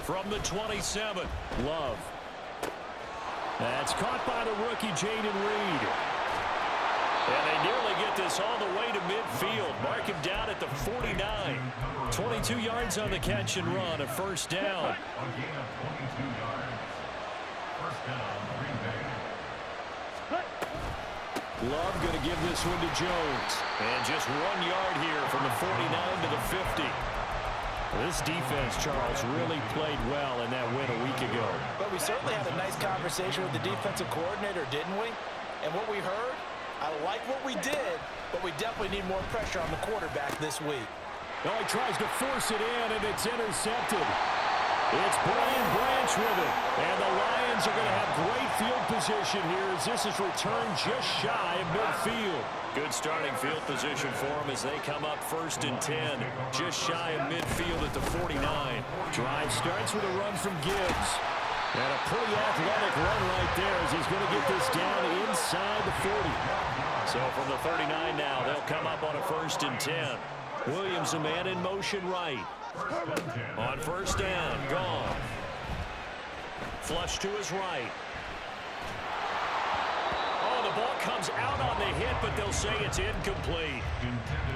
From the 27, Love. That's caught by the rookie, Jaden Reed. And they nearly get this all the way to midfield. Mark him down at the 49. 22 yards on the catch and run, a first down. Love going to give this one to Jones. And just 1 yard here from the 49 to the 50. This defense, Charles, really played well in that win a week ago. But we certainly had a nice conversation with the defensive coordinator, didn't we? And what we heard, I like what we did, but we definitely need more pressure on the quarterback this week. Well, he tries to force it in, and it's intercepted. It's Brian Branch with it. And the Lions are going to have great field position here as this is returned just shy of midfield. Good starting field position for them as they come up 1st and 10. Just shy of midfield at the 49. Drive starts with a run from Gibbs. And a pretty athletic run right there as he's going to get this down inside the 40. So from the 39 now, they'll come up on a 1st and 10. Williams, a man in motion right. On 1st down, gone. Flush to his right. Oh, the ball comes out on the hit, but they'll say it's incomplete.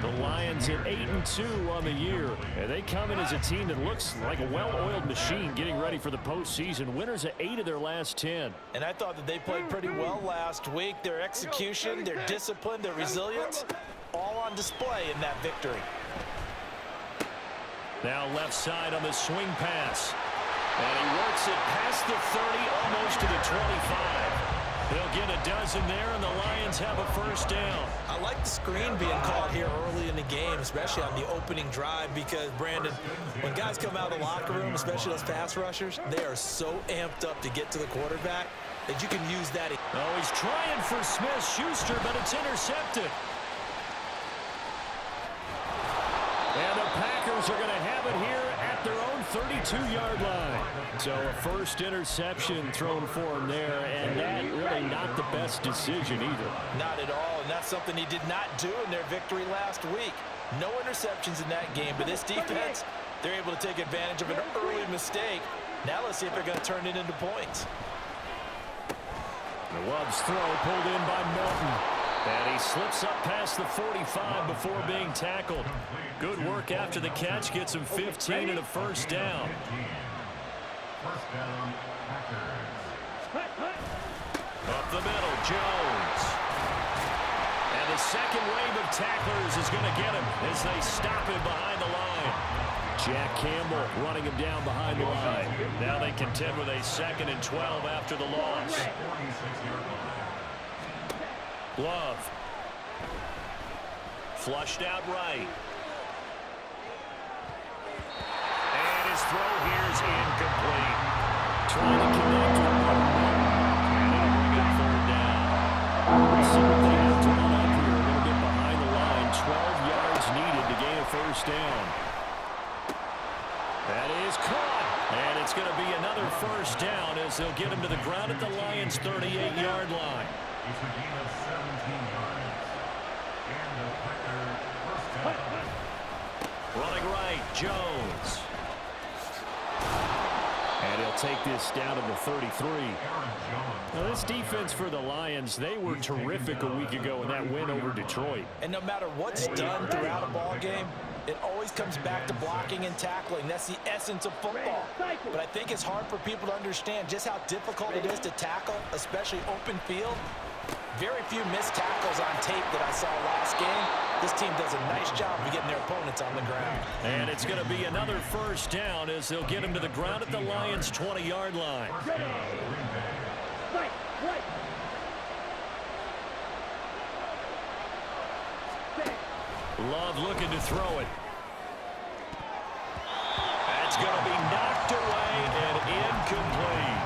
The Lions at 8-2 on the year. And they come in as a team that looks like a well-oiled machine getting ready for the postseason. Winners of 8 of their last 10. And I thought that they played pretty well last week. Their execution, their discipline, their resilience, all on display in that victory. Now left side on the swing pass. And he works it past the 30, almost to the 25. They'll get a dozen there, and the Lions have a 1st down. I like the screen being called here early in the game, especially on the opening drive, because, Brandon, when guys come out of the locker room, especially those pass rushers, they are so amped up to get to the quarterback that you can use that. Oh, he's trying for Smith-Schuster, but it's intercepted. And the Packers are going to have it here at their own 32-yard line. So a first interception thrown for him there, and that really not the best decision either. Not at all, and that's something he did not do in their victory last week. No interceptions in that game, but this defense, they're able to take advantage of an early mistake. Now let's see if they're going to turn it into points. The Love's throw pulled in by Melton. And he slips up past the 45 before being tackled. Good work after the catch. Gets him 15 and a 1st down. Up the middle, Jones. And the second wave of tacklers is going to get him as they stop him behind the line. Jack Campbell running him down behind the line. Now they contend with a 2nd and 12 after the loss. Love. Flushed out right. And his throw here is incomplete. Trying to connect with one. And it'll bring up 3rd down. We'll see what they have to run up here. A little bit behind the line. 12 yards needed to gain a 1st down. That is caught. And it's going to be another 1st down as they'll get him to the ground at the Lions' 38-yard line. It's a gain of 17 yards. And the Packers 1st down. Running right, Jones. And he'll take this down to the 33. Now, this defense for the Lions, they were terrific a week ago in that win over Detroit. And no matter what's done throughout a ball game, it always comes back to blocking and tackling. That's the essence of football. But I think it's hard for people to understand just how difficult it is to tackle, especially open field. Very few missed tackles on tape that I saw last game. This team does a nice job of getting their opponents on the ground. And it's going to be another 1st down as they'll get him to the ground at the Lions' 20-yard line. Love looking to throw it. That's going to be knocked away and incomplete.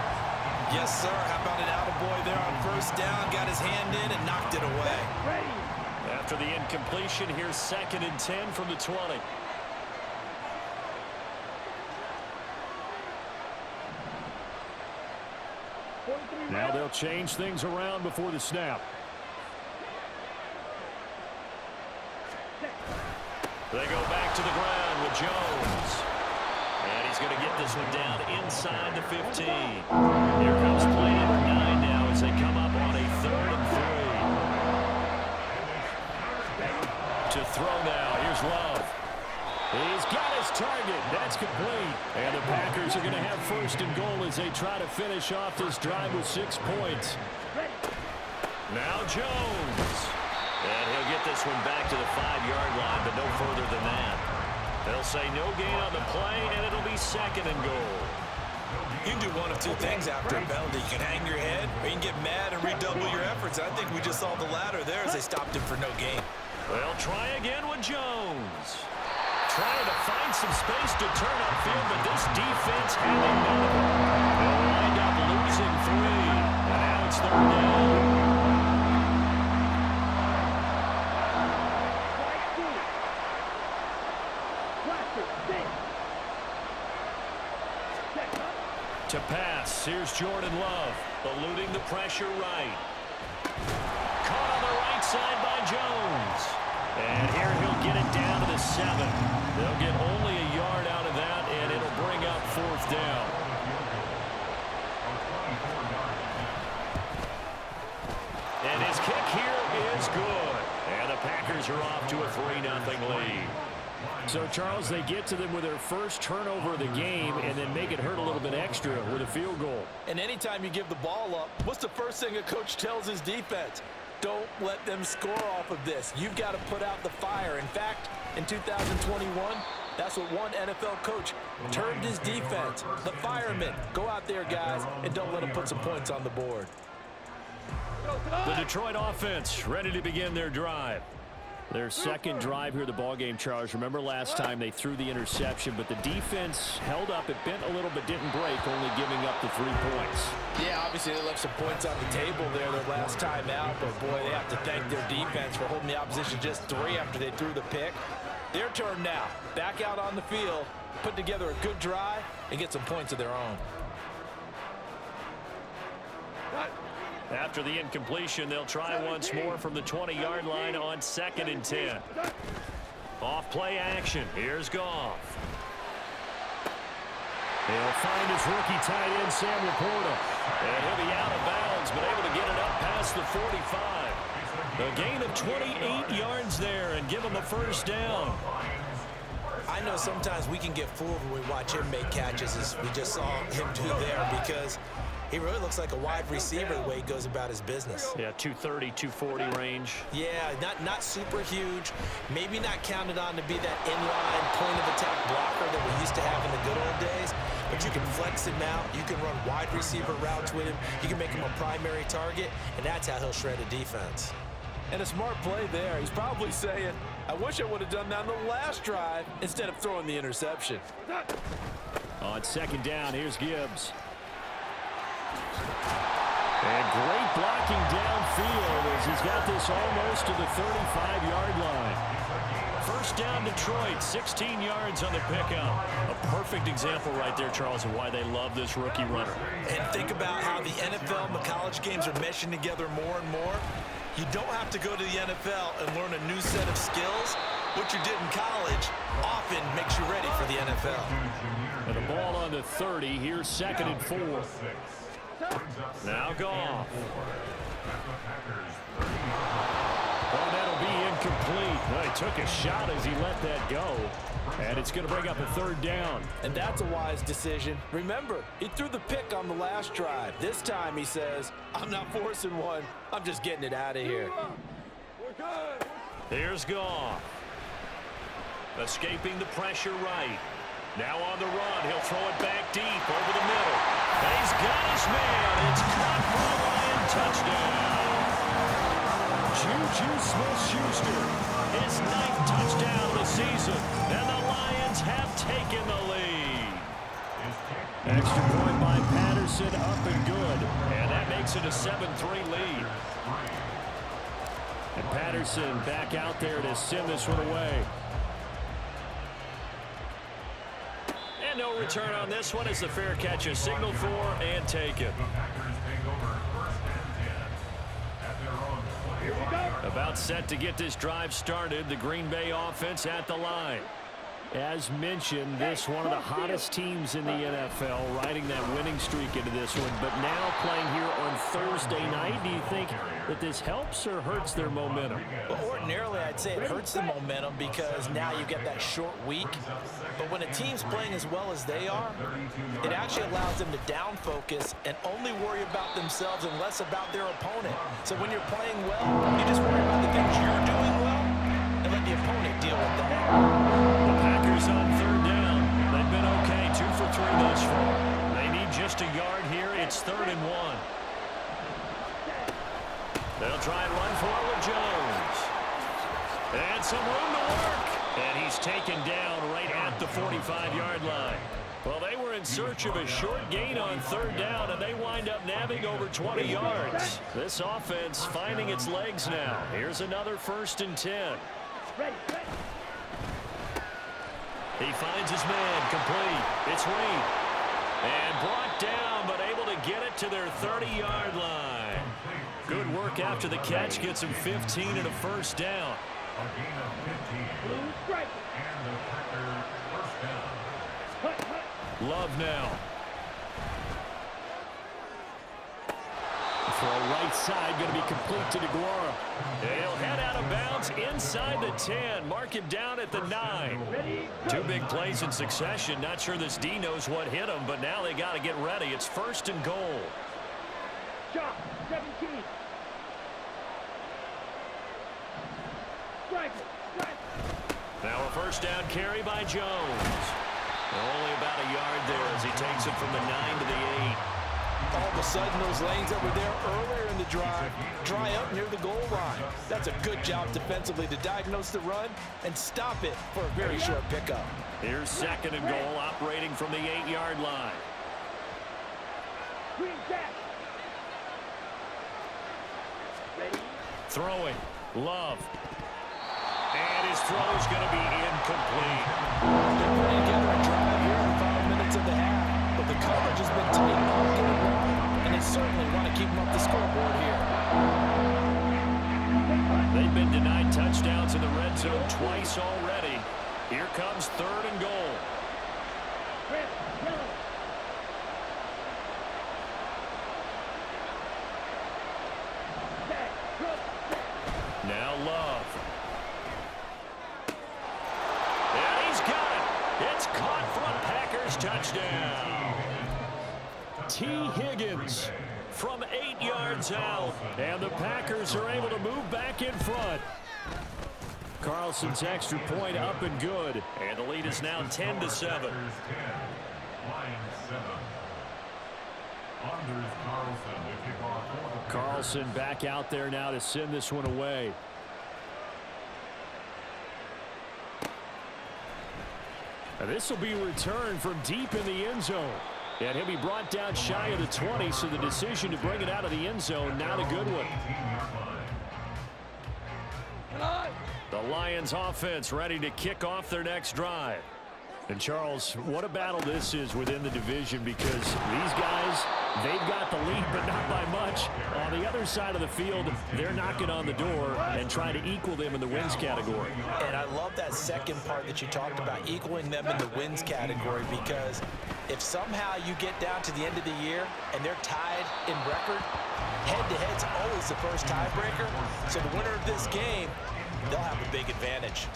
Yes, sir. How about an attaboy there on 1st down? Got his hand in and knocked it away. After the incompletion, here's 2nd and 10 from the 20. Now they'll change things around before the snap. They go back to the ground with Jones. And he's going to get this one down inside the 15. Here comes play number 9 now as they come up on a 3rd and 3. To throw now. Here's Love. He's got his target. That's complete. And the Packers are going to have 1st and goal as they try to finish off this drive with 6 points. Now Jones. And he'll get this one back to the 5-yard line, but no further than that. They'll say no gain on the play, and it'll be 2nd and goal. You can do one of two things after a penalty. You can hang your head, or you can get mad and redouble your efforts. I think we just saw the latter there as they stopped him for no gain. They'll try again with Jones. Trying to find some space to turn upfield, but this defense having none of it. They'll wind up losing 3, and now it's 3rd down. To pass, here's Jordan Love, eluding the pressure right. Caught on the right side by Jones. And here he'll get it down to the 7. They'll get only a yard out of that, and it'll bring up 4th down. And his kick here is good. And the Packers are off to a 3-0 lead. So, Charles, they get to them with their first turnover of the game and then make it hurt a little bit extra with a field goal. And anytime you give the ball up, what's the first thing a coach tells his defense? Don't let them score off of this. You've got to put out the fire. In fact, in 2021, that's what one NFL coach termed his defense. The firemen. Go out there, guys, and don't let them put some points on the board. The Detroit offense ready to begin their drive. Their second drive here of the ballgame, Charles. Remember last time they threw the interception, but the defense held up. It bent a little bit, didn't break, only giving up the 3 points. Yeah, obviously they left some points on the table there their last time out, but boy, they have to thank their defense for holding the opposition just 3 after they threw the pick. Their turn now. Back out on the field, put together a good drive, and get some points of their own. After the incompletion, they'll try once more from the 20-yard line on 2nd and 10. Off play action. Here's Goff. He'll find his rookie tight end, Sam Laporta. And he'll be out of bounds, but able to get it up past the 45. A gain of 28 yards there and give him the 1st down. I know sometimes we can get fooled when we watch him make catches, as we just saw him do there, because he really looks like a wide receiver the way he goes about his business. Yeah, 230, 240 range. Yeah, not super huge. Maybe not counted on to be that inline point-of-attack blocker that we used to have in the good old days. But you can flex him out. You can run wide receiver routes with him. You can make him a primary target, and that's how he'll shred a defense. And a smart play there. He's probably saying, I wish I would have done that on the last drive instead of throwing the interception. On 2nd down, here's Gibbs. And great blocking downfield as he's got this almost to the 35-yard line. 1st down, Detroit, 16 yards on the pickup. A perfect example right there, Charles, of why they love this rookie runner. And think about how the NFL and the college games are meshing together more and more. You don't have to go to the NFL and learn a new set of skills. What you did in college often makes you ready for the NFL. And a ball on the 30. Here's 2nd and 4. Now Goff. Oh, that'll be incomplete. Well, he took a shot as he let that go. And it's going to bring up a 3rd down. And that's a wise decision. Remember, he threw the pick on the last drive. This time he says, I'm not forcing one. I'm just getting it out of here. Here's Goff. Escaping the pressure right. Now on the run. He'll throw it back deep over the middle. And he's got his man. It's caught for a Lion touchdown. Juju Smith-Schuster, his 9th touchdown of the season. And the Lions have taken the lead. Extra point by Patterson, up and good. And that makes it a 7-3 lead. And Patterson back out there to send this one away. And no return on this one as the fair catch is signaled for and taken. Here we go. About set to get this drive started. The Green Bay offense at the line. As mentioned, this one of the hottest teams in the NFL, riding that winning streak into this one. But now playing here on Thursday night, do you think that this helps or hurts their momentum? Well, ordinarily, I'd say it hurts the momentum because now you get that short week. But when a team's playing as well as they are, it actually allows them to down focus and only worry about themselves and less about their opponent. So when you're playing well, you just worry about the things you're doing well and let the opponent deal with that. On third down. They've been okay, 2 for 3 thus far. They need just a yard here. It's 3rd and 1. They'll try and run for it with Jones. And some room to work. And he's taken down right at the 45-yard line. Well, they were in search of a short gain on 3rd down, and they wind up nabbing over 20 yards. This offense finding its legs now. Here's another 1st and 10. He finds his man, complete. It's Reed. And brought down, but able to get it to their 30-yard line. Good work after the catch. Gets him 15 and a 1st down. Love now. Throw right side, going to be complete to DeGuara. He'll head out of bounds inside the 10. Mark him down at the 9. 2 big plays in succession. Not sure this D knows what hit him, but now they got to get ready. It's 1st and goal. Shot, 17. Now a 1st down carry by Jones. Only about a yard there as he takes it from the 9 to the 8. All of a sudden, those lanes that were there earlier in the drive dry up near the goal line. That's a good job defensively to diagnose the run and stop it for a very short pickup. Here's 2nd and goal, operating from the 8-yard line. Throwing, Love. And his throw is going to be incomplete. They're putting together a drive here in the 5 minutes of the half, but the coverage has been tight all game long, and they certainly want to keep them up the scoreboard here. They've been denied touchdowns in the red zone twice already. Here comes 3rd and goal. Now Love. And he's got it. It's caught for a Packers touchdown. T. Higgins from 8 yards out. And the Packers are able to move back in front. Carlson's extra point up and good. And the lead is now 10-7. Carlson back out there now to send this one away. This will be returned from deep in the end zone. And he'll be brought down shy of the 20, so the decision to bring it out of the end zone, not a good one. The Lions offense ready to kick off their next drive. And Charles, what a battle this is within the division, because these guys, they've got the lead, but not by much. On the other side of the field, they're knocking on the door and trying to equal them in the wins category. And I love that second part that you talked about, equaling them in the wins category, because if somehow you get down to the end of the year and they're tied in record, head-to-head's always the first tiebreaker. So the winner of this game, they'll have a big advantage.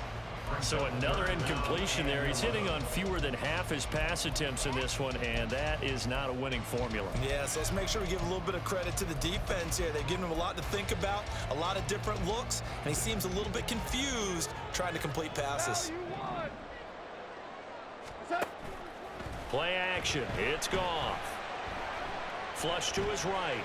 So another incompletion there. He's hitting on fewer than half his pass attempts in this one, and that is not a winning formula. Yeah, so let's make sure we give a little bit of credit to the defense here. They've given him a lot to think about, a lot of different looks, and he seems a little bit confused trying to complete passes. Play action. It's Goff. Flush to his right.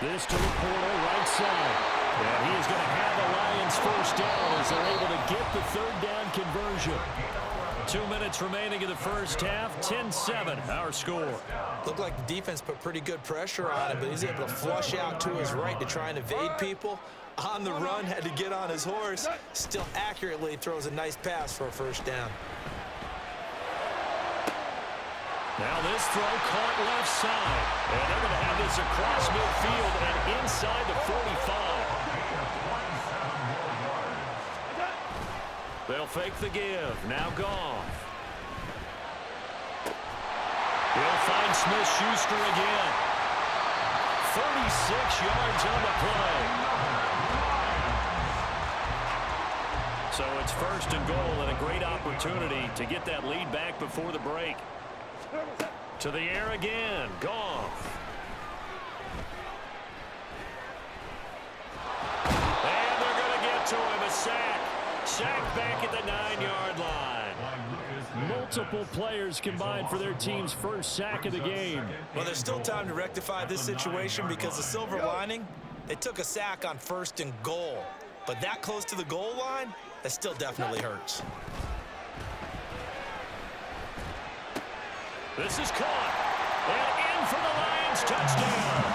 This to the portal, right side. And he is going to have the Lions first down as they're able to get the 3rd down conversion. 2 minutes remaining in the first half. 10-7, our score. Looked like the defense put pretty good pressure on him, but he's able to flush out to his right to try and evade people. On the run, had to get on his horse. Still accurately throws a nice pass for a first down. Now this throw caught left side. And they're going to have this across midfield and inside the 45. They'll fake the give. Now Goff. He'll find Smith-Schuster again. 36 yards on the play. So it's 1st and goal and a great opportunity to get that lead back before the break. To the air again. Goff. And they're going to get to him. A sack. Sack back at the 9-yard line. Multiple players combined for their team's first sack of the game. Well, there's still time to rectify this situation because the silver lining, they took a sack on 1st and goal. But that close to the goal line, that still definitely hurts. This is caught. And in for the Lions. Touchdown.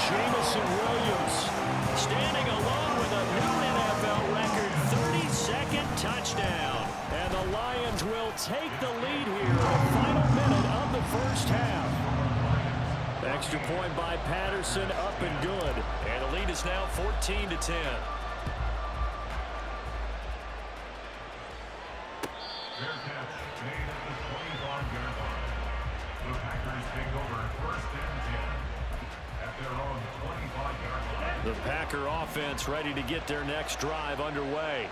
Jamison Williams standing alone with a new NFL record 32nd touchdown. And the Lions will take the lead here in the final minute of the first half. Extra point by Patterson, up and good. And the lead is now 14-10. The Packer offense ready to get their next drive underway.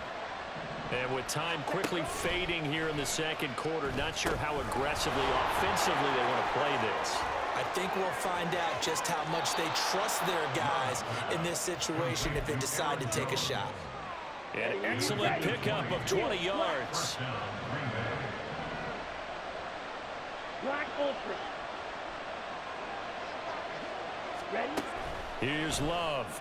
And with time quickly fading here in the second quarter, not sure how aggressively, offensively they want to play this. I think we'll find out just how much they trust their guys in this situation if they decide to take a shot. An excellent pickup of 20 yards. Black Ultra. Ready? Here's Love.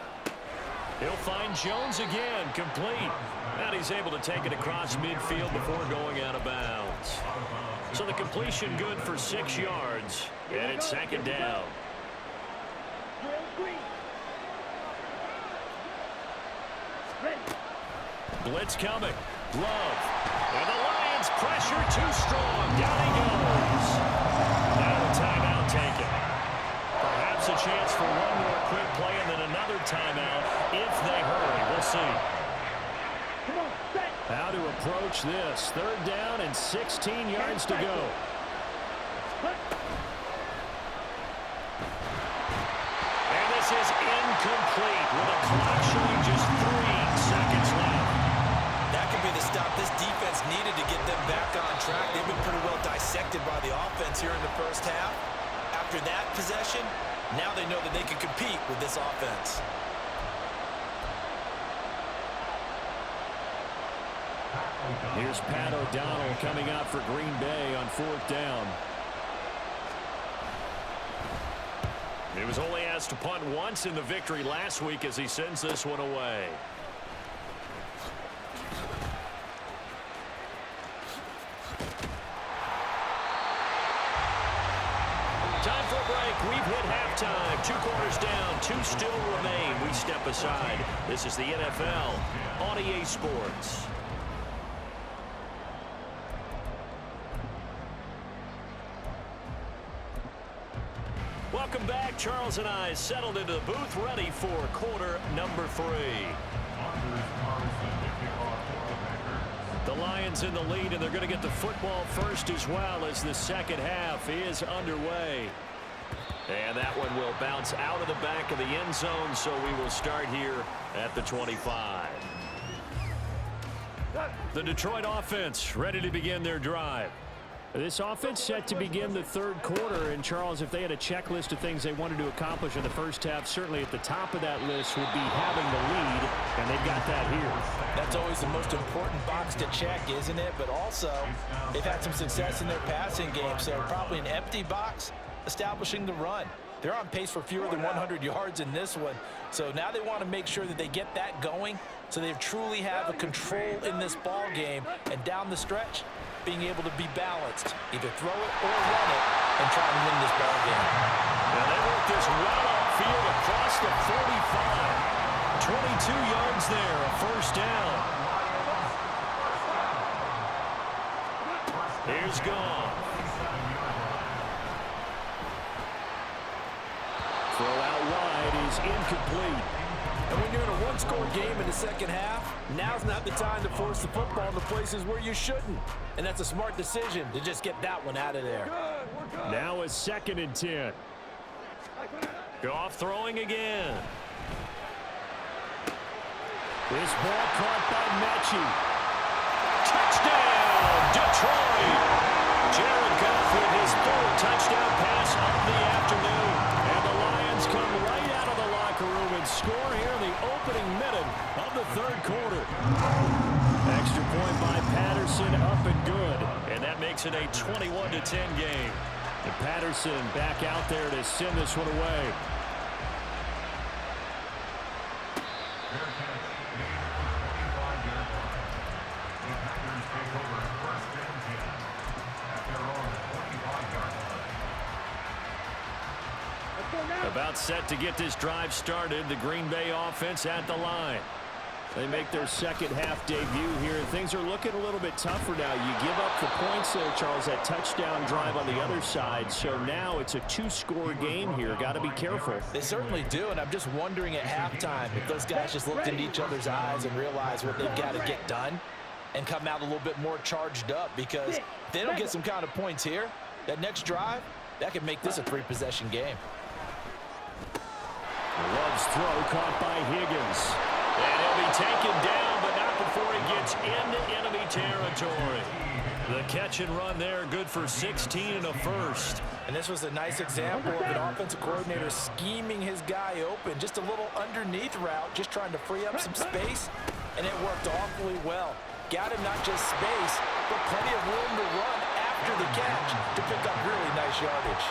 He'll find Jones again, complete. And he's able to take it across midfield before going out of bounds. So the completion good for 6 yards, and it's 2nd down. Blitz coming. Love. And the Lions pressure too strong. Down he goes. Now a timeout taken. Perhaps a chance for one more quick play and then another timeout if they hurry. We'll see. How to approach this. 3rd down and 16 yards to go. And this is incomplete with a clock showing just 3 seconds left. That could be the stop this defense needed to get them back on track. They've been pretty well dissected by the offense here in the first half. After that possession, now they know that they can compete with this offense. Here's Pat O'Donnell coming out for Green Bay on 4th down. He was only asked to punt once in the victory last week as he sends this one away. Time for a break. We've hit halftime. 2 quarters down. 2 still remain. We step aside. This is the NFL on EA Sports. Welcome back. Charles and I settled into the booth ready for quarter number 3. The Lions in the lead, and they're going to get the football first as well as the second half is underway. And that one will bounce out of the back of the end zone, so we will start here at the 25. The Detroit offense ready to begin their drive. This offense set to begin the 3rd quarter, and Charles, if they had a checklist of things they wanted to accomplish in the first half, certainly at the top of that list would be having the lead, and they've got that here. That's always the most important box to check, isn't it? But also, they've had some success in their passing game, so probably an empty box establishing the run. They're on pace for fewer than 100 yards in this one, so now they want to make sure that they get that going so they truly have a control in this ball game, and down the stretch, being able to be balanced, either throw it or run it, and try and win this ball game. Now they work this well upfield across the 45. 22 yards there, a 1st down. Here's Goff. Throw out wide is incomplete. And when you're in a one-score game in the second half, now's not the time to force the football in the places where you shouldn't. And that's a smart decision to just get that one out of there. Now a 2nd and 10. Goff throwing again. This ball caught by Mechie. Touchdown, Detroit! Jared Goff with his 3rd touchdown pass of the afternoon. And the Lions come right out of the locker room and score here in the opening minute of the 3rd quarter. Extra point by Patterson, up and good. And that makes it a 21-10 game. And Patterson back out there to send this one away. About set to get this drive started. The Green Bay offense at the line. They make their second half debut here, and things are looking a little bit tougher now. You give up the points there, Charles, that touchdown drive on the other side. So now it's a 2-score game here. Got to be careful. They certainly do, and I'm just wondering at halftime if those guys just looked into each other's eyes and realized what they've got to get done and come out a little bit more charged up, because if they don't get some kind of points here, that next drive, that could make this a 3-possession game. Love's throw caught by Higgins. And he'll be taken down, but not before he gets into enemy territory. The catch and run there, good for 16 and a first. And this was a nice example of an offensive coordinator scheming his guy open. Just a little underneath route, just trying to free up some space, and it worked awfully well. Got him not just space, but plenty of room to run after the catch to pick up really nice yardage.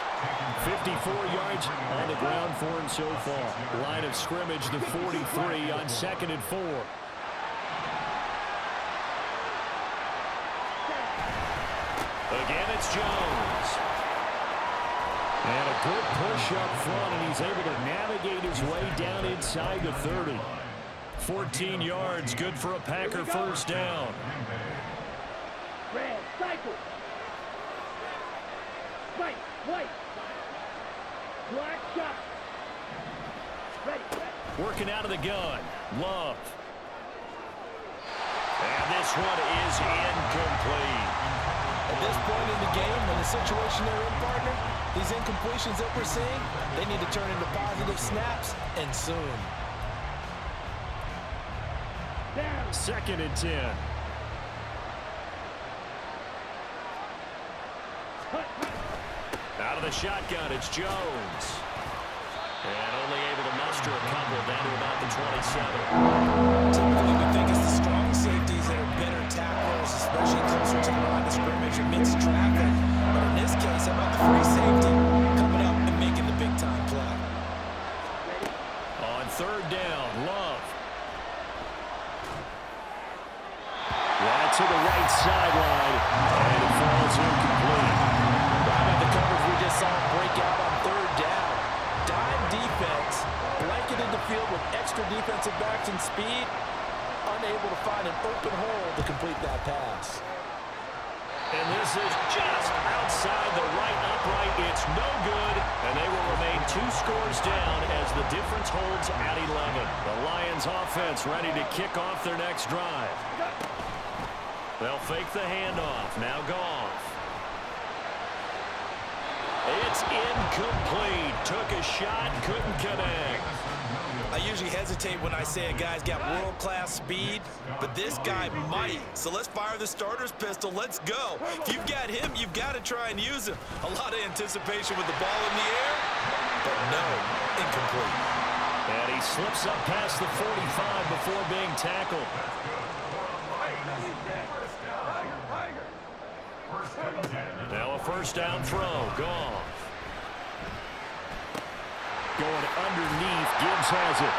54 yards on the ground for him so far. Line of scrimmage, the 43 on 2nd and 4. Again, it's Jones. And a good push up front, and he's able to navigate his way down inside the 30. 14 yards, good for a Packer first down. Red, cycle. White. Black shot. Ready. Working out of the gun. Love. And this one is incomplete. At this point in the game, in the situation they're in, partner, these incompletions that we're seeing, they need to turn into positive snaps, and soon. 2nd and 10. Out of the shotgun, it's Jones. And only able to muster a couple down to about the 27. Typically, we think it's the strong safeties that are better tacklers, especially closer to the line of scrimmage amidst traffic. But in this case, how about the free safety coming up and making the big-time play? On 3rd down, Love. Yeah, to the right sideline. And it falls incomplete. Right at the coverage, we just saw him break out on 3rd down. Dime defense, blanketed the field with extra defensive backs and speed, unable to find an open hole to complete that pass. And this is just outside the right upright. It's no good, and they will remain 2 scores down as the difference holds at 11. The Lions offense ready to kick off their next drive. They'll fake the handoff. Now Goff. It's incomplete. Took a shot, couldn't connect. I usually hesitate when I say a guy's got world-class speed, but this guy might. So let's fire the starter's pistol. Let's go. If you've got him, you've got to try and use him. A lot of anticipation with the ball in the air, but no, incomplete. And he slips up past the 45 before being tackled. Now a first down throw. Goff. Going underneath. Gibbs has it.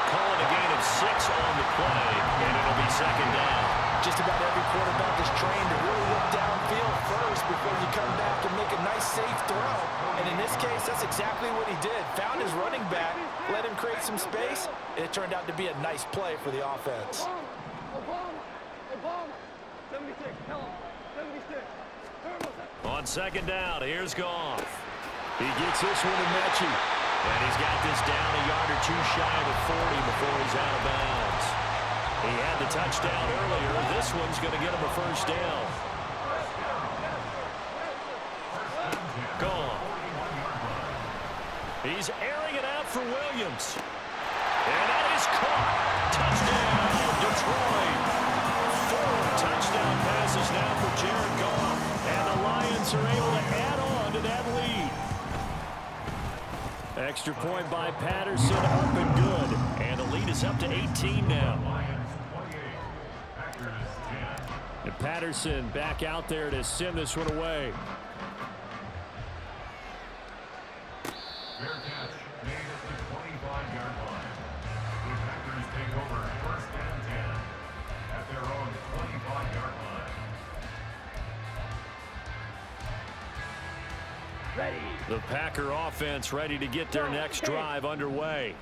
Calling a gain of 6 on the play, and it'll be 2nd down. Just about every quarterback is trained to really look downfield first before you come back and make a nice, safe throw. And in this case, that's exactly what he did. Found his running back, let him create some space, and it turned out to be a nice play for the offense. Obama. 76. Tell him. 76. On 2nd down, here's Goff. He gets this one to Mechie. And he's got this down a yard or two shy of the 40 before he's out of bounds. He had the touchdown earlier. This one's going to get him a first down. Gone. He's airing it out for Williams. And that is caught. Touchdown, Detroit. 4 touchdown passes now for Jared Goff. And the Lions are able to add on to that lead. Extra point by Patterson, up and good. And the lead is up to 18 now. And Patterson back out there to send this one away. Fair catch made at the 25-yard line. The Packers take over first and 10 at their own 25-yard line. Ready. The Packer offense ready to get their next drive underway.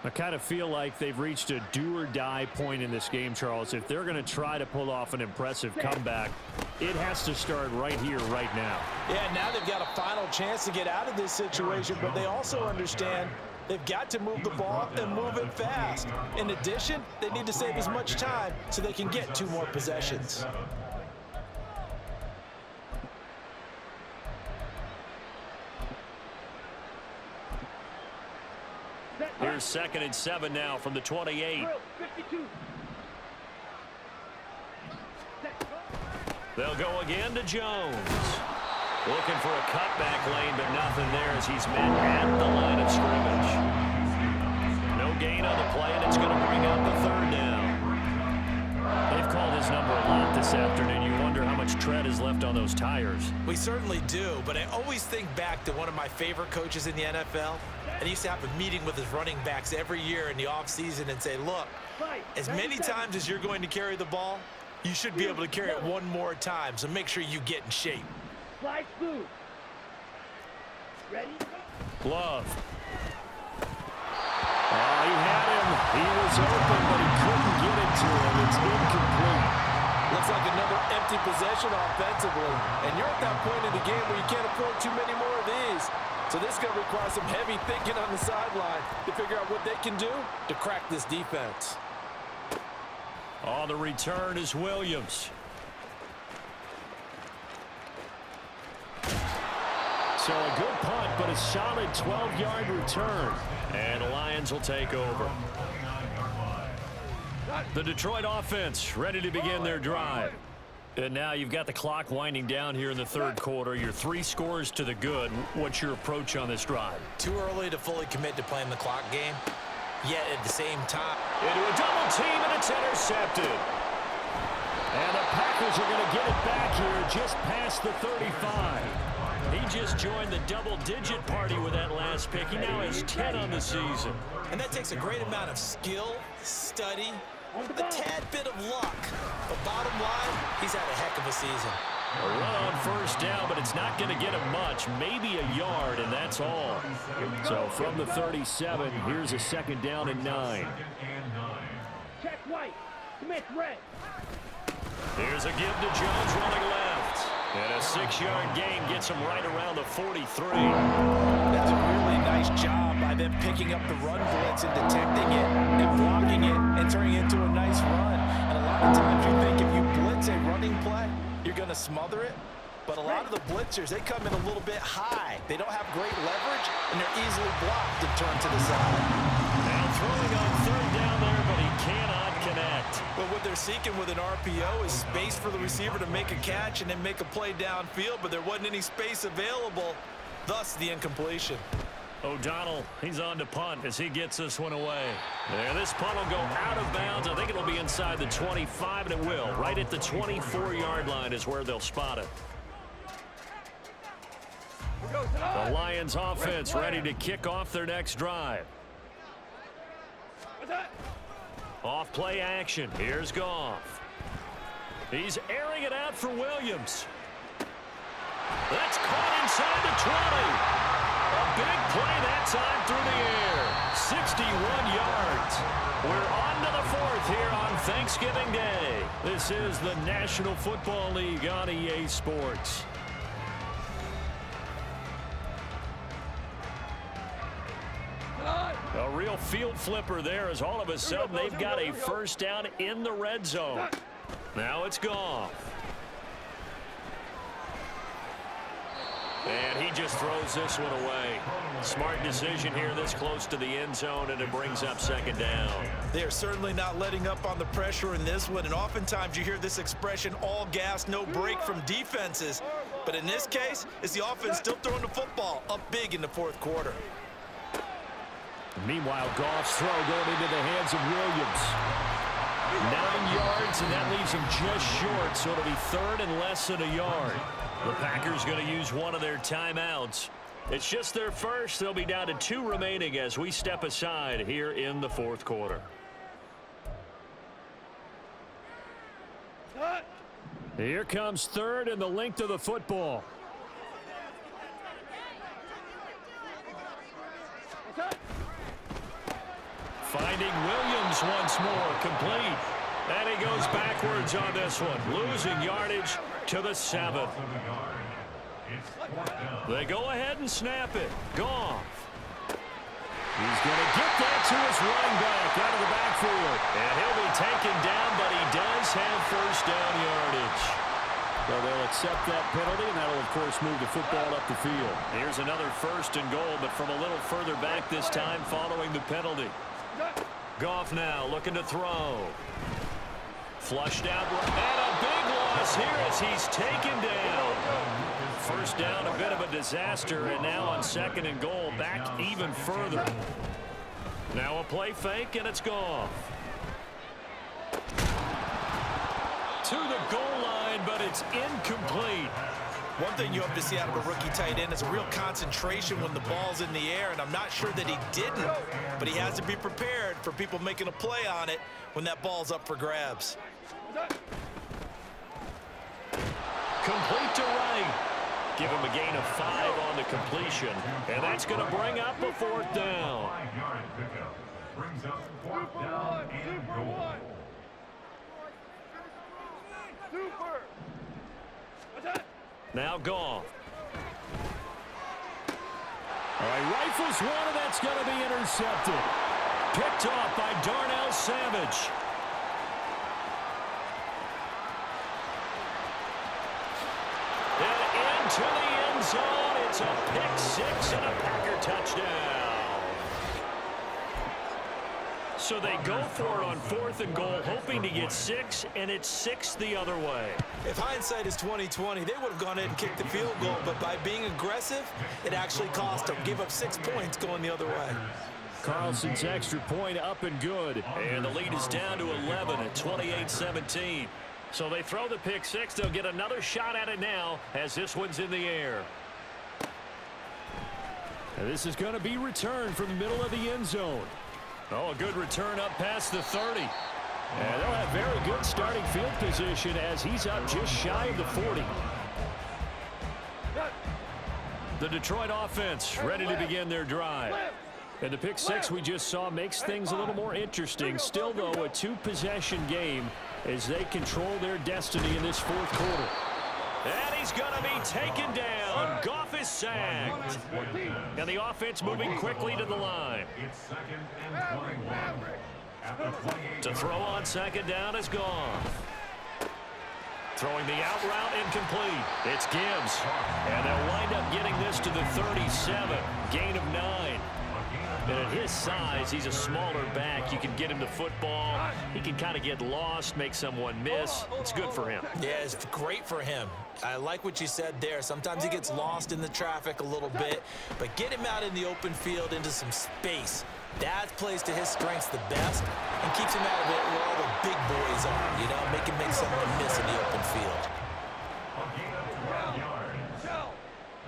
I kind of feel like they've reached a do-or-die point in this game, Charles. If they're going to try to pull off an impressive comeback, it has to start right here, right now. Yeah, now they've got a final chance to get out of this situation, but they also understand they've got to move the ball and move it fast. In addition, they need to save as much time so they can get 2 more possessions. Here's 2nd and 7 now from the 28. 52. They'll go again to Jones. Looking for a cutback lane, but nothing there as he's met at the line of scrimmage. No gain on the play, and it's going to bring up the 3rd down. They've called his number a lot this afternoon. You wonder how much tread is left on those tires. We certainly do, but I always think back to one of my favorite coaches in the NFL. And he used to have a meeting with his running backs every year in the offseason and say, look, as many times as you're going to carry the ball, you should be able to carry it 1 more time, so make sure you get in shape. Slide smooth. Ready? Glove. He had him. He was open, but he couldn't get it to him. It's incomplete. Looks like another empty possession offensively. And you're at that point in the game where you can't afford too many more of these. So this is going to require some heavy thinking on the sideline to figure out what they can do to crack this defense. On the return is Williams. So a good punt, but a solid 12-yard return. And the Lions will take over. The Detroit offense ready to begin their drive. And now you've got the clock winding down here in the 3rd quarter. You're 3 scores to the good. What's your approach on this drive? Too early to fully commit to playing the clock game. Yet at the same time, Into a double team, and it's intercepted. And the Packers are going to get it back here just past the 35. He just joined the double-digit party with that last pick. He now has 10 on the season. and that takes a great amount of skill, study, a tad bit of luck. But bottom line, he's had a heck of a season. A run on first down, but it's not going to get him much. Maybe a yard, and that's all. So from the 37, here's a 2nd down and 9. Check white. Commit red. Here's a give to Jones running left. And a 6-yard gain gets him right around the 43. That's a really nice job by them picking up the run blitz and detecting it and blocking it and turning it into a nice run. And a lot of times you think if you blitz a running play, you're going to smother it. But a lot of the blitzers, they come in a little bit high. They don't have great leverage, and they're easily blocked and turned to the side. Now throwing on 3rd down there, but he cannot connect. But what they're seeking with an RPO is space for the receiver to make a catch and then make a play downfield, but there wasn't any space available, thus the incompletion. O'Donnell, he's on to punt as he gets this one away. And this punt will go out of bounds. I think it'll be inside the 25, and it will. Right at the 24-yard line is where they'll spot it. The Lions offense ready to kick off their next drive. Off play action. Here's Goff. He's airing it out for Williams. That's caught inside the 20. A big play that time through the air. 61 yards. We're on to the 4th here on Thanksgiving Day. This is the National Football League on EA Sports. field flipper there as all of a sudden they've got a first down in the red zone. Now it's Goff. And he just throws this one away. Smart decision here this close to the end zone, and it brings up second down. They're certainly not letting up on the pressure in this one, and oftentimes you hear this expression, all gas, no break from defenses. But in this case, it's the offense still throwing the football up big in the fourth quarter. Meanwhile, Goff's throw going into the hands of Williams. 9 yards, and that leaves him just short, so it'll be third and less than a yard. The Packers going to use one of their timeouts. It's just their first. They'll be down to 2 remaining as we step aside here in the fourth quarter. Here comes third and the length of the football. Finding Williams once more, complete. And he goes backwards on this one, losing yardage to the 7. They go ahead and snap it. Goff. He's going to get that to his running back out of the backfield. And he'll be taken down, but he does have first down yardage. So they'll accept that penalty, and that'll, of course, move the football up the field. Here's another first and goal, but from a little further back this time following the penalty. Goff now looking to throw. Flushed out, and a big loss here as he's taken down. First down, a bit of a disaster, and now on second and goal, back even further. Now a play fake, and it's Goff. To the goal line, but it's incomplete. One thing you hope to see out of a rookie tight end is a real concentration when the ball's in the air, and I'm not sure that he didn't, but he has to be prepared for people making a play on it when that ball's up for grabs. Complete to right. Give him a gain of 5 on the completion, and that's going to bring up a fourth down. Brings up fourth down and goal. Now Goff. All right, rifles one, and that's going to be intercepted. Picked off by Darnell Savage. And into the end zone. It's a pick 6 and a Packer touchdown. So they go for it on fourth and goal, hoping to get 6, and it's 6 the other way. If hindsight is 20/20, they would have gone ahead and kicked the field goal, but by being aggressive, it actually cost them. Give up 6 points going the other way. Carlson's extra point up and good, and the lead is down to 11 at 28-17. So they throw the pick 6. They'll get another shot at it now as this one's in the air. And this is going to be returned from the middle of the end zone. Oh, a good return up past the 30. And they'll have very good starting field position as he's up just shy of the 40. The Detroit offense ready to begin their drive. And the pick 6 we just saw makes things a little more interesting. Still, though, a 2-possession game as they control their destiny in this fourth quarter. And he's going to be taken down. Goff is sacked. And the offense moving quickly to the line. It's second and 21. At the 28. To throw on second down is Goff. Throwing the out route incomplete. It's Gibbs. And they'll wind up getting this to the 37. Gain of 9. And at his size, he's a smaller back. You can get him the football. He can kind of get lost, make someone miss. It's good for him. Yeah, it's great for him. I like what you said there. Sometimes he gets lost in the traffic a little bit, but get him out in the open field into some space. That plays to his strengths the best and keeps him out of it where all the big boys are, you know, make him make someone miss in the open field.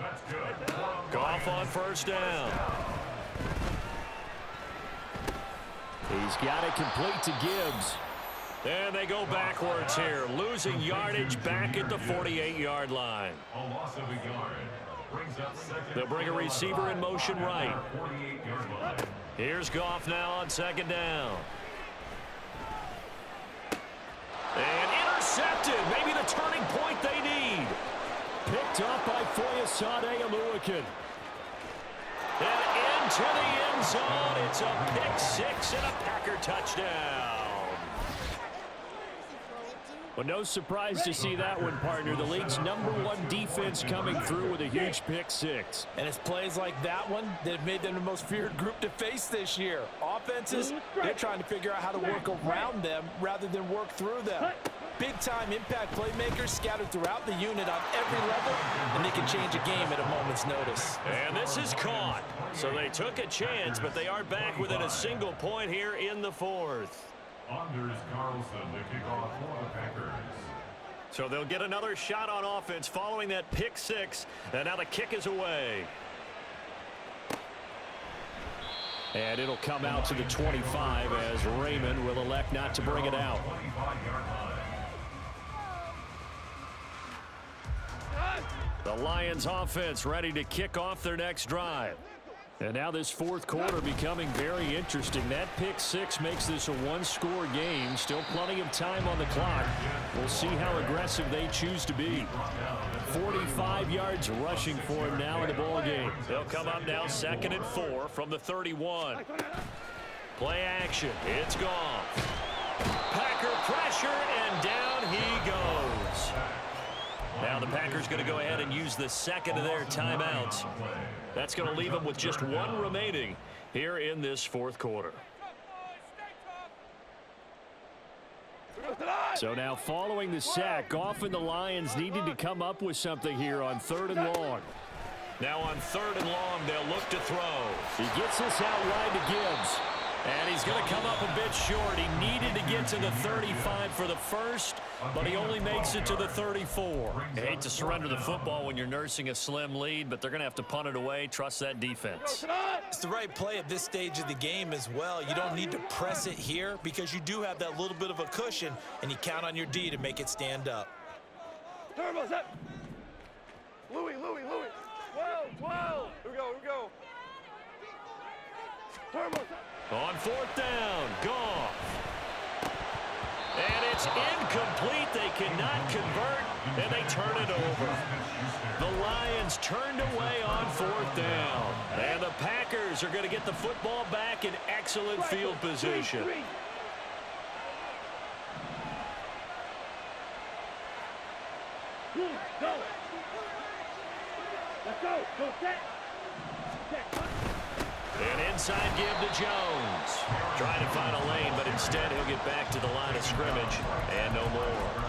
That's good. Goff on first down. He's got it complete to Gibbs. And they go backwards here, losing yardage back at the 48-yard line. A loss of a yard. Brings up second. They'll bring a receiver in motion right. 48-yard line. Here's Goff now on second down. And intercepted. Maybe the turning point they need. Picked up by Foyesade Oluokun. And into the end zone. It's a pick six and a Packer touchdown. Well, no surprise to see that one, partner. The league's #1 defense coming through with a huge pick six. And it's plays like that one that have made them the most feared group to face this year. Offenses, they're trying to figure out how to work around them rather than work through them. Big-time impact playmakers scattered throughout the unit on every level, and they can change a game at a moment's notice. And this is caught. So they took a chance, but they are back within a single point here in the fourth. Anders Carlson to kick off for the Packers. So they'll get another shot on offense following that pick six, and now the kick is away. And it'll come out to the 25 as Raymond will elect not to bring it out. 25-yard line. The Lions offense ready to kick off their next drive. And now this fourth quarter becoming very interesting. That pick six makes this a one-score game. Still plenty of time on the clock. We'll see how aggressive they choose to be. 45 yards rushing for him now in the ball game. They'll come up now 2nd and 4 from the 31. Play action. It's gone. Packer pressure, and down he goes. Now the Packers going to go ahead and use the second of their timeouts. That's going to leave them with just one remaining here in this fourth quarter. So now following the sack, often the Lions needed to come up with something here on 3rd and long. Now on 3rd and long, they'll look to throw. He gets this out wide to Gibbs. And he's going to come up a bit short. He needed to get to the 35 for the first, but he only makes it to the 34. You hate to surrender the football when you're nursing a slim lead, but they're going to have to punt it away. Trust that defense. It's the right play at this stage of the game as well. You don't need to press it here because you do have that little bit of a cushion, and you count on your D to make it stand up. Turbo's up. Louis. Whoa. Here we go. Turbo's up. On 4th down, Goff. And it's incomplete. They cannot convert, and they turn it over. The Lions turned away on 4th down. And the Packers are going to get the football back in excellent field position. Go. Let's go. Go set. An inside give to Jones. Trying to find a lane, but instead he'll get back to the line of scrimmage and no more.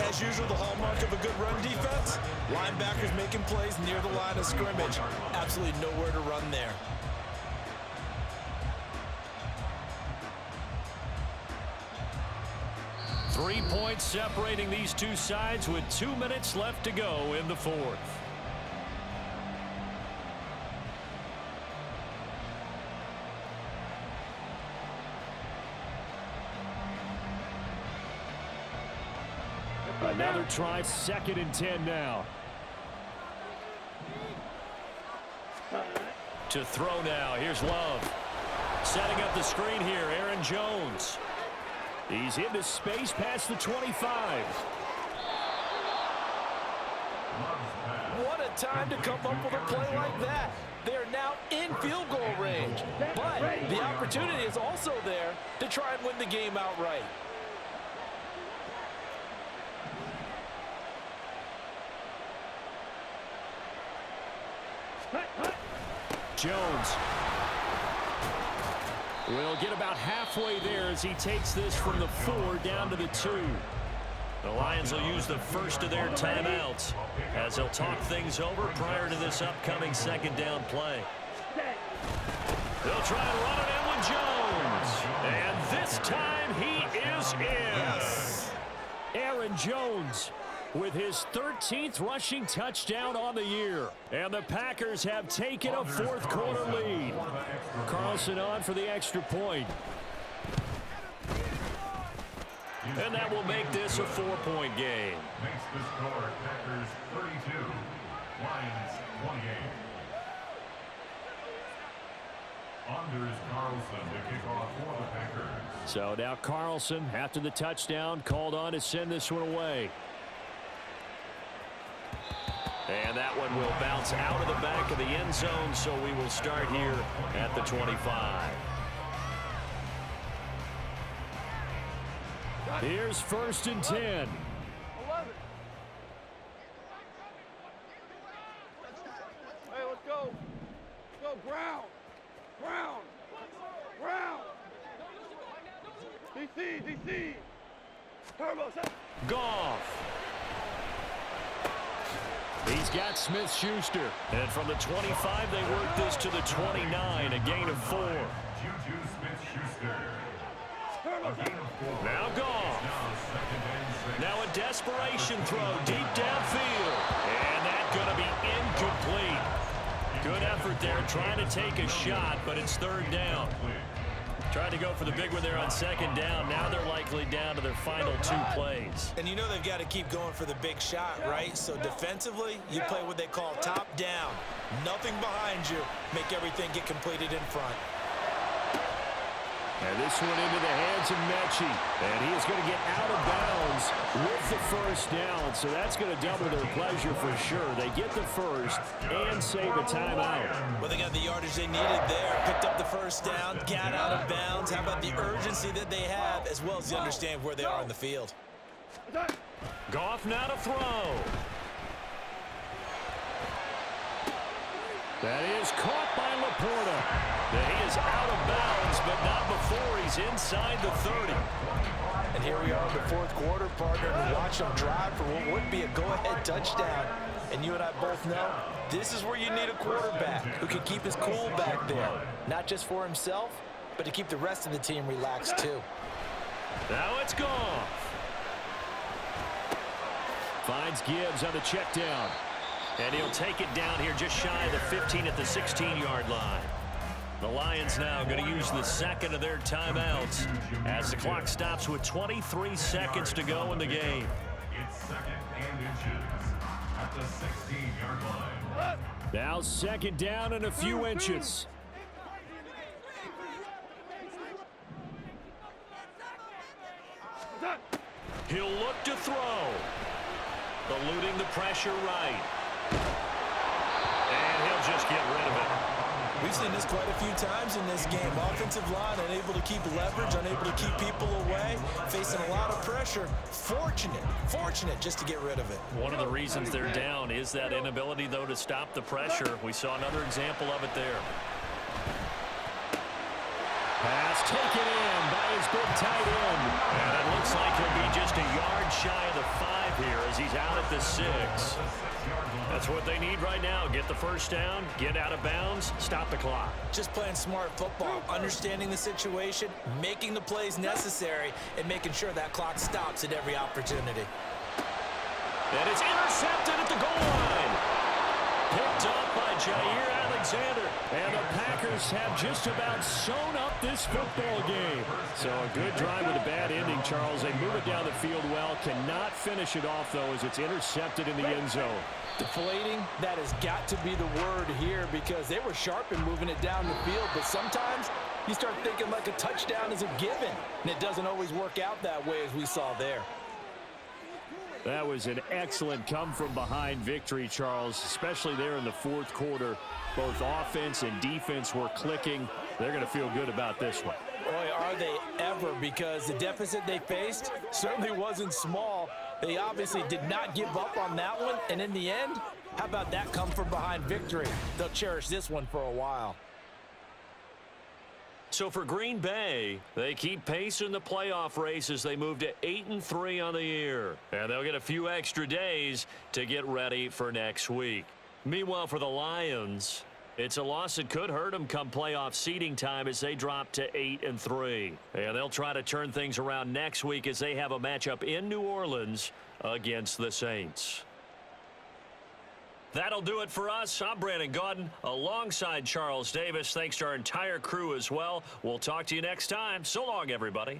As usual, the hallmark of a good run defense, linebackers making plays near the line of scrimmage. Absolutely nowhere to run there. Three points separating these two sides with 2 minutes left to go in the fourth. Another try, 2nd and 10 now. To throw now, here's Love. Setting up the screen here, Aaron Jones. He's into space past the 25. What a time to come up with a play like that. They're now in field goal range. But the opportunity is also there to try and win the game outright. Jones will get about halfway there as he takes this from the 4 down to the 2. The Lions will use the first of their timeouts as they'll talk things over prior to this upcoming 2nd down play. They'll try and run it in with Jones. And this time he is in. Aaron Jones with his 13th rushing touchdown on the year. And the Packers have taken a fourth quarter lead. Carlson on for the extra point. And that will make this a 4-point game. Makes the score Packers 32, Lions 28. Anders Carlson to kick off for the Packers. So now Carlson, after the touchdown, called on to send this one away. And that one will bounce out of the back of the end zone, so we will start here at the 25. Here's 1st and 10. 11. Hey, let's go. Let's go, Brown. Brown. Brown. DC. Turbo, set. Goff. He's got Smith-Schuster. And from the 25, they work this to the 29, a gain of 4. Juju Smith-Schuster. Now Goff. Now a desperation throw deep downfield. And that's going to be incomplete. Good effort there trying to take a shot, but it's 3rd down. Tried to go for the big one there on 2nd down. Now they're likely down to their final 2 plays. And you know they've got to keep going for the big shot, right? So defensively, you play what they call top down. Nothing behind you. Make everything get completed in front. And this one into the hands of Mechie. And he is going to get out of bounds with the 1st down. So that's going to double their pleasure for sure. They get the 1st and save a timeout. Well, they got the yardage they needed there. Picked up the 1st down, got out of bounds. How about the urgency that they have, as well as they understand where they are in the field. Goff now to throw. That is caught by Laporta. He is out of bounds, but not before he's inside the 30. And here we are in the 4th quarter, partner, and watch them drive for what would be a go-ahead touchdown. And you and I both know this is where you need a quarterback who can keep his cool back there. Not just for himself, but to keep the rest of the team relaxed too. Now it's Goff. Finds Gibbs on the check down. And he'll take it down here just shy of the 15 at the 16-yard line. The Lions now going to use the 2nd of their timeouts as the clock stops with 23 seconds to go in the game. It's 2nd and inches at the 16-yard line. Now 2nd down and a few inches. He'll look to throw. Eluding the pressure right. And he'll just get rid of it. We've seen this quite a few times in this game. Offensive line unable to keep leverage, unable to keep people away, facing a lot of pressure. Fortunate just to get rid of it. One of the reasons they're down is that inability, though, to stop the pressure. We saw another example of it there. Pass taken in by his big tight end. And it looks like he'll be just a yard shy of the 5 here as he's out at the 6. That's what they need right now. Get the 1st down, get out of bounds, stop the clock. Just playing smart football, understanding the situation, making the plays necessary, and making sure that clock stops at every opportunity. And it's intercepted at the goal line. Picked up by Jair Alexander. And the Packers have just about sewn up this football game. So a good drive with a bad ending, Charles. They move it down the field well. Cannot finish it off, though, as it's intercepted in the end zone. Deflating, that has got to be the word here because they were sharp in moving it down the field. But sometimes you start thinking like a touchdown is a given. And it doesn't always work out that way as we saw there. That was an excellent come-from-behind victory, Charles, especially there in the 4th quarter. Both offense and defense were clicking. They're going to feel good about this one. Boy, are they ever, because the deficit they faced certainly wasn't small. They obviously did not give up on that one, and in the end, how about that come-from-behind victory? They'll cherish this one for a while. So for Green Bay, they keep pace in the playoff race as they move to 8-3 on the year. And they'll get a few extra days to get ready for next week. Meanwhile, for the Lions, it's a loss that could hurt them come playoff seeding time as they drop to 8-3. And they'll try to turn things around next week as they have a matchup in New Orleans against the Saints. That'll do it for us. I'm Brandon Gaudin alongside Charles Davis. Thanks to our entire crew as well. We'll talk to you next time. So long, everybody.